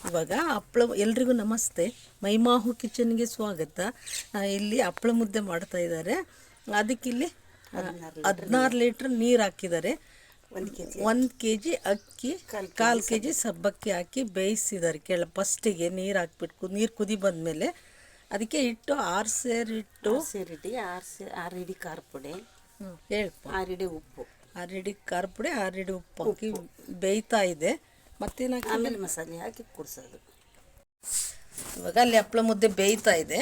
ಇವಾಗ ಹಪ್ಪಳ ಎಲ್ರಿಗೂ ನಮಸ್ತೆ. ಮೈಮಾಹು ಕಿಚನ್ಗೆ ಸ್ವಾಗತ. ಇಲ್ಲಿ ಹಪ್ಪಳ ಮುದ್ದೆ ಮಾಡ್ತಾ ಇದ್ದಾರೆ. ಅದಕ್ಕಿಲ್ಲಿ 16 ಲೀಟ್ರ್ ನೀರು ಹಾಕಿದ್ದಾರೆ. 1 kg ಅಕ್ಕಿ, 1/4 kg ಸಬ್ಬಕ್ಕಿ ಹಾಕಿ ಬೇಯಿಸಿದ್ದಾರೆ. ಫಸ್ಟಿಗೆ ನೀರು ಹಾಕ್ಬಿಟ್ಟು ನೀರು ಕುದಿ ಬಂದಮೇಲೆ ಅದಕ್ಕೆ ಹಿಟ್ಟು 6 ಸೇರು ಹಿಟ್ಟು, 6 ಹಿಡಿ ಖಾರ ಪುಡಿ, ಹೇಳಪ್ಪ, 6 ಹಿಡಿ ಉಪ್ಪು, 6 ಹಿಡಿ ಖಾರ ಪುಡಿ, 6 ಹಿಡಿ ಉಪ್ಪು ಹಾಕಿ ಬೇಯ್ತಾ ಇದೆ. ಮತ್ತೇನು ಆಮೇಲೆ ಮಸಾಲೆ ಹಾಕಿ ಕುಡಿಸೋದು. ಇವಾಗ ಅಲ್ಲಿ ಹಪ್ಪಳ ಮುದ್ದೆ ಬೇಯ್ತಾ ಇದೆ.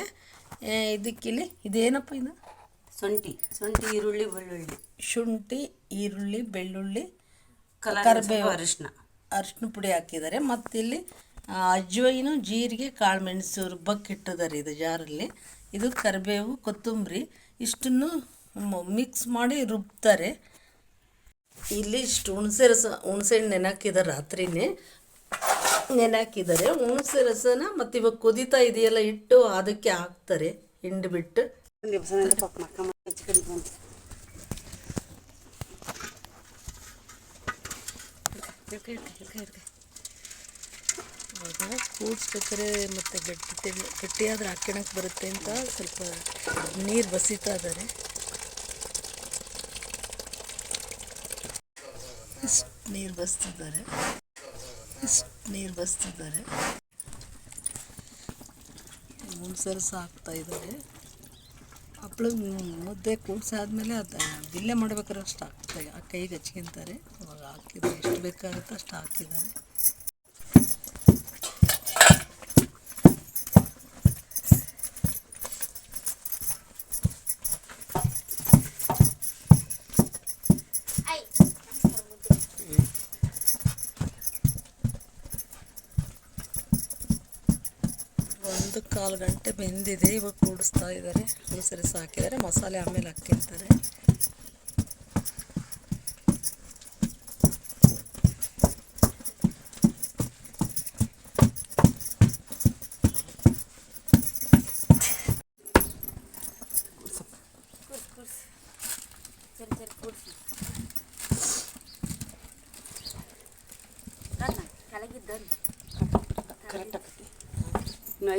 ಇದಕ್ಕಿಲ್ಲಿ ಇದೇನಪ್ಪ ಇದು? ಶುಂಠಿ, ಈರುಳ್ಳಿ, ಬೆಳ್ಳುಳ್ಳಿ, ಶುಂಠಿ, ಈರುಳ್ಳಿ, ಬೆಳ್ಳುಳ್ಳಿ, ಕರಿಬೇವು, ಅರಿಶಿನ ಪುಡಿ ಹಾಕಿದ್ದಾರೆ. ಮತ್ತಿಲ್ಲಿ ಅಜ್ವೈನು, ಜೀರಿಗೆ, ಕಾಳು ಮೆಣಸು ರುಬ್ಬಕ್ಕಿಟ್ಟಿದ್ದಾರೆ ಇದು ಜಾರಲ್ಲಿ. ಇದು ಕರಿಬೇವು, ಕೊತ್ತಂಬರಿ ಇಷ್ಟನ್ನು ಮಿಕ್ಸ್ ಮಾಡಿ ರುಬ್ತಾರೆ. ಇಲ್ಲಿ ಇಷ್ಟು ಹುಣಸೆ ಹಣ್ಣು ನೆನಾಕಿದ್ದಾರೆ. ರಾತ್ರಿನೇ ನೆನಾಕಿದ್ದಾರೆ ಹುಣಸೆ ರಸನ. ಮತ್ತು ಇವಾಗ ಕುದೀತಾ ಇದೆಯಲ್ಲ ಹಿಟ್ಟು, ಅದಕ್ಕೆ ಹಾಕ್ತಾರೆ ಹಿಂಡಿ ಬಿಟ್ಟು. ಕೂಡಿಸ್ಬೇಕಾದ್ರೆ ಮತ್ತು ಗಟ್ಟಿಯಾದ್ರೆ ಹಾಕ್ಕೊಳಕ್ಕೆ ಬರುತ್ತೆ ಅಂತ ಸ್ವಲ್ಪ ನೀರು ಬಸಿತಾ ಇದ್ದಾರೆ. ನೀರು ಬಸ್ತಿದ್ದಾರೆ. ಹುಣಸೆ ರಸ ಹಾಕ್ತಾ ಇದ್ದಾರೆ. ಹಪ್ಪಳ ಮುದ್ದೆ ಕೂಡ್ಸಾದ್ಮೇಲೆ ಅದು ಬಿಲ್ಲೆ ಮಾಡ್ಬೇಕಾದ್ರೆ ಅಷ್ಟು ಹಾಕ್ತಾರೆ. ಆ ಕೈಗೆ ಹಚ್ಕೊಂತಾರೆ. ಅವಾಗ ಹಾಕಿದ್ದಾರೆ, ಎಷ್ಟು ಬೇಕಾಗುತ್ತೋ ಅಷ್ಟು ಹಾಕಿದ್ದಾರೆ. ಒಂದು 1/4 ಗಂಟೆ ಬೆಂದಿದೆ. ಇವಾಗ ಕೂಡಿಸ್ತಾ ಇದ್ದಾರೆ. ಹುಣಸೆ ರಸ ಹಾಕಿದ್ದಾರೆ. ಮಸಾಲೆ ಆಮೇಲೆ ಹಾಕ್ಕೊಂತಾರೆ.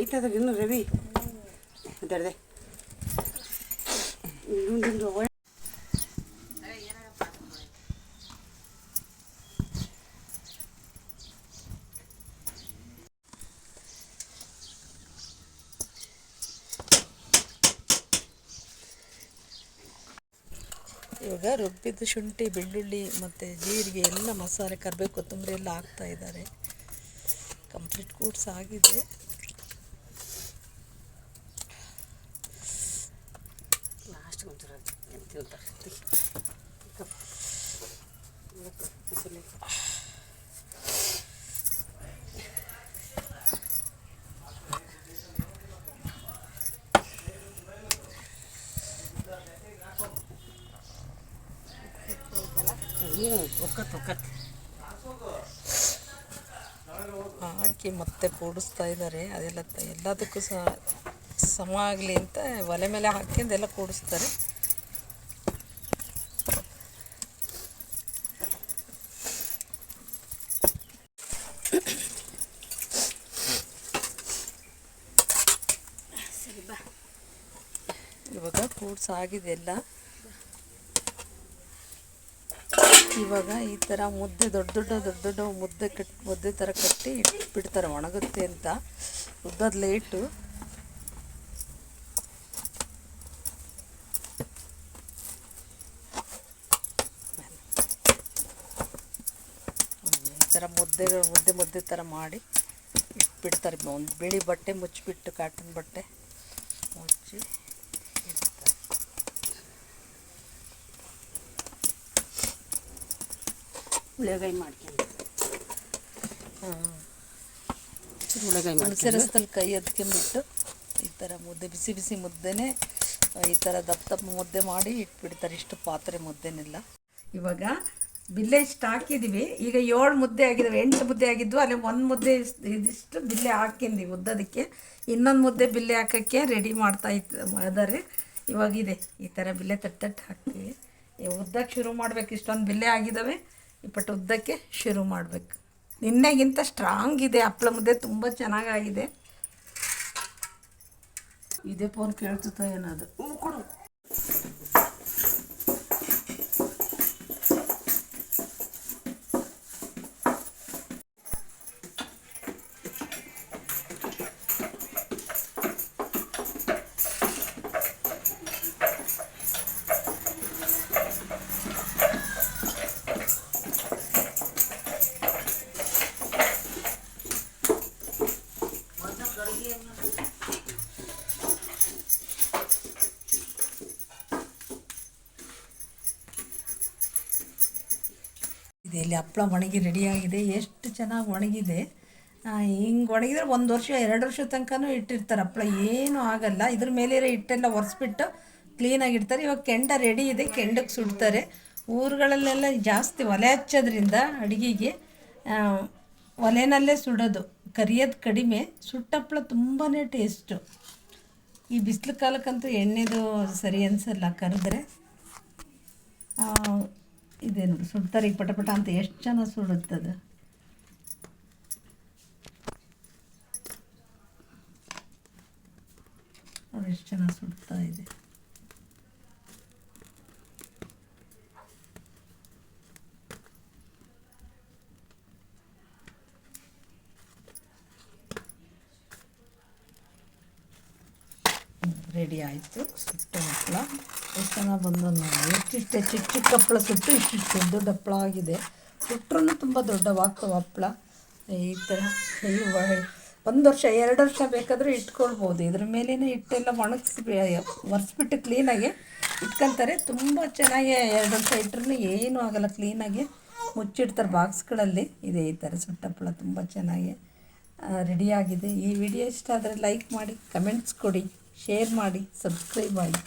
ಐತದ ಇನ್ನು ರವಿ ಅದರದೆ ಇವಾಗ ರುಬ್ಬಿದ್ದು ಶುಂಠಿ, ಬೆಳ್ಳುಳ್ಳಿ ಮತ್ತು ಜೀರಿಗೆ ಎಲ್ಲ ಮಸಾಲೆ, ಕರಿಬೇವು, ಕೊತ್ತಂಬರಿ ಎಲ್ಲ ಹಾಕ್ತಾ ಇದ್ದಾರೆ. ಕಂಪ್ಲೀಟ್ ಕೂಡ್ಸಾಗಿದೆ. ಹಾಕಿ ಮತ್ತೆ ಕೂಡಿಸ್ತಾ ಇದ್ದಾರೆ. ಅದೆಲ್ಲ ಎಲ್ಲದಕ್ಕೂ ಸಮ ಆಗಲಿ ಅಂತ ಒಲೆ ಮೇಲೆ ಹಾಕ್ಯಂಡು ಎಲ್ಲ ಕೂಡಿಸ್ತಾರೆ. ಇವಾಗ ಕೂಡ್ಸಾಗಿದೆ ಎಲ್ಲ. ಇವಾಗ ಈ ಥರ ಮುದ್ದೆ ದೊಡ್ಡ ಮುದ್ದೆ ಥರ ಕಟ್ಟಿ ಇಟ್ಬಿಡ್ತಾರೆ ಒಣಗುತ್ತೆ ಅಂತ. ಉದ್ದದ ಲೇಟು. ಈ ಥರ ಮುದ್ದೆ ಥರ ಮಾಡಿ ಇಟ್ಬಿಡ್ತಾರೆ. ಒಂದು ಬಿಳಿ ಬಟ್ಟೆ ಮುಚ್ಚಿಬಿಟ್ಟು, ಕಾಟನ್ ಬಟ್ಟೆ ಮುಚ್ಚಿ ಇಡ್ತಾರೆ. ಉಳ್ಳಾಗಡ್ಡಿ ಮಾಡ್ಕೊಂಡು ಹುಣಸೆ ರಸದಲ್ಲಿ ಕೈ ಎತ್ಕೊಂಡ್ಬಿಟ್ಟು ಈ ಥರ ಮುದ್ದೆ, ಬಿಸಿ ಮುದ್ದೆನೇ ಈ ಥರ ದಪ್ಪ ಮುದ್ದೆ ಮಾಡಿ ಇಟ್ಬಿಡ್ತಾರೆ. ಇಷ್ಟು ಪಾತ್ರೆ ಮುದ್ದೆನೆಲ್ಲ. ಇವಾಗ ಬಿಲ್ಲೆ ಇಷ್ಟು ಹಾಕಿದ್ದೀವಿ. ಈಗ 7 ಮುದ್ದೆ ಆಗಿದ್ದಾವೆ. 8 ಮುದ್ದೆ ಆಗಿದ್ವು. ಅಲ್ಲಿ 1 ಮುದ್ದೆ ಇದಿಷ್ಟು ಬಿಲ್ಲೆ ಹಾಕಿದ್ದೀವಿ ಉದ್ದದಕ್ಕೆ. ಇನ್ನೊಂದು ಮುದ್ದೆ ಬಿಲ್ಲೆ ಹಾಕೋಕ್ಕೆ ರೆಡಿ ಮಾಡ್ತಾ ಇದ್ದಾರೆ. ಇವಾಗಿದೆ ಈ ಥರ ಬಿಲ್ಲೆ ತಟ್ಟು ಹಾಕ್ತೀವಿ. ಉದ್ದಕ್ಕೆ ಶುರು ಮಾಡಬೇಕು. ಇಷ್ಟೊಂದು ಬಿಲ್ಲೆ ಆಗಿದ್ದಾವೆ. ಇಪ್ಪಟ್ಟು ಉದ್ದಕ್ಕೆ ಶುರು ಮಾಡಬೇಕು. ನಿನ್ನೆಗಿಂತ ಸ್ಟ್ರಾಂಗ್ ಇದೆ ಹಪ್ಪಳ ಮುದ್ದೆ, ತುಂಬ ಚೆನ್ನಾಗಾಗಿದೆ. ಇದೇ ಫೋನ್ ಕೇಳ್ತೋ ಏನದು. ಕೊಡು. ಇದೆ ಇಲ್ಲಿ ಹಪ್ಪಳ ಒಣಗಿ ರೆಡಿಯಾಗಿದೆ. ಎಷ್ಟು ಚೆನ್ನಾಗಿ ಒಣಗಿದೆ. ಹಿಂಗೆ ಒಣಗಿದ್ರೆ 1 ವರ್ಷ 2 ವರ್ಷ ತನಕನೂ ಇಟ್ಟಿರ್ತಾರೆ ಹಪ್ಪಳ, ಏನೂ ಆಗಲ್ಲ. ಇದ್ರ ಮೇಲೆ ಇರೋ ಹಿಟ್ಟೆಲ್ಲ ಒರೆಸ್ಬಿಟ್ಟು ಕ್ಲೀನಾಗಿಡ್ತಾರೆ. ಇವಾಗ ಕೆಂಡ ರೆಡಿ ಇದೆ, ಕೆಂಡಕ್ಕೆ ಸುಡ್ತಾರೆ. ಊರುಗಳಲ್ಲೆಲ್ಲ ಜಾಸ್ತಿ ಒಲೆ ಹಚ್ಚೋದ್ರಿಂದ ಅಡುಗೆಗೆ ಒಲೆನಲ್ಲೇ ಸುಡೋದು, ಕರಿಯೋದು ಕಡಿಮೆ. ಸುಟ್ಟ ಹಪ್ಪಳ ತುಂಬಾ ಟೇಸ್ಟು. ಈ ಬಿಸಿಲು ಕಾಲಕ್ಕಂತೂ ಎಣ್ಣೆದು ಸರಿ ಅನಿಸಲ್ಲ ಕರೆದ್ರೆ. ಇದೇನು ಸುಡ್ತಾರೆ ಈಗ ಪಟ ಪಟ ಅಂತ, ಎಷ್ಟು ಚೆನ್ನಾಗಿ ಸುಡುತ್ತದು. ಅದು ಎಷ್ಟು ಚೆನ್ನಾಗಿ ಸುಡ್ತಾ ಇದೆ. ರೆಡಿ ಆಯಿತು ಸುಟ್ಟ ಹಪ್ಪಳ. ಎಷ್ಟು ಚೆನ್ನಾಗಿ ಬಂದು ನೋಡಿ. ಎಷ್ಟಿಷ್ಟೇ ಚಿಕ್ಕ ಚಿಕ್ಕ ಹಪ್ಪಳ ಸುಟ್ಟು ಇಷ್ಟಿಷ್ಟು ದೊಡ್ಡ ಹಪ್ಪಳ ಆಗಿದೆ. ಸುಟ್ಟರೂ ತುಂಬ ದೊಡ್ಡವಾಗ್ತವೆ ಹಪ್ಪಳ. ಈ ಥರ 1 ವರ್ಷ 2 ವರ್ಷ ಬೇಕಾದರೂ ಇಟ್ಕೊಳ್ಬೋದು. ಇದ್ರ ಮೇಲೇ ಹಿಟ್ಟೆಲ್ಲ ಒರೆಸ್ಬಿಟ್ಟು ಕ್ಲೀನಾಗಿ ಇಟ್ಕೊತಾರೆ. ತುಂಬ ಚೆನ್ನಾಗಿ 2 ವರ್ಷ ಇಟ್ಟರೂ ಏನೂ ಆಗೋಲ್ಲ. ಕ್ಲೀನಾಗಿ ಮುಚ್ಚಿಡ್ತಾರೆ ಬಾಕ್ಸ್ಗಳಲ್ಲಿ. ಇದೆ ಈ ಥರ ಸುಟ್ಟ ಹಪ್ಪಳ ತುಂಬ ಚೆನ್ನಾಗಿ ರೆಡಿಯಾಗಿದೆ. ಈ ವಿಡಿಯೋ ಇಷ್ಟ ಆದರೆ ಲೈಕ್ ಮಾಡಿ, ಕಮೆಂಟ್ಸ್ ಕೊಡಿ, ಶೇರ್ ಮಾಡಿ, ಸಬ್ಸ್ಕ್ರೈಬ್ ಮಾಡಿ.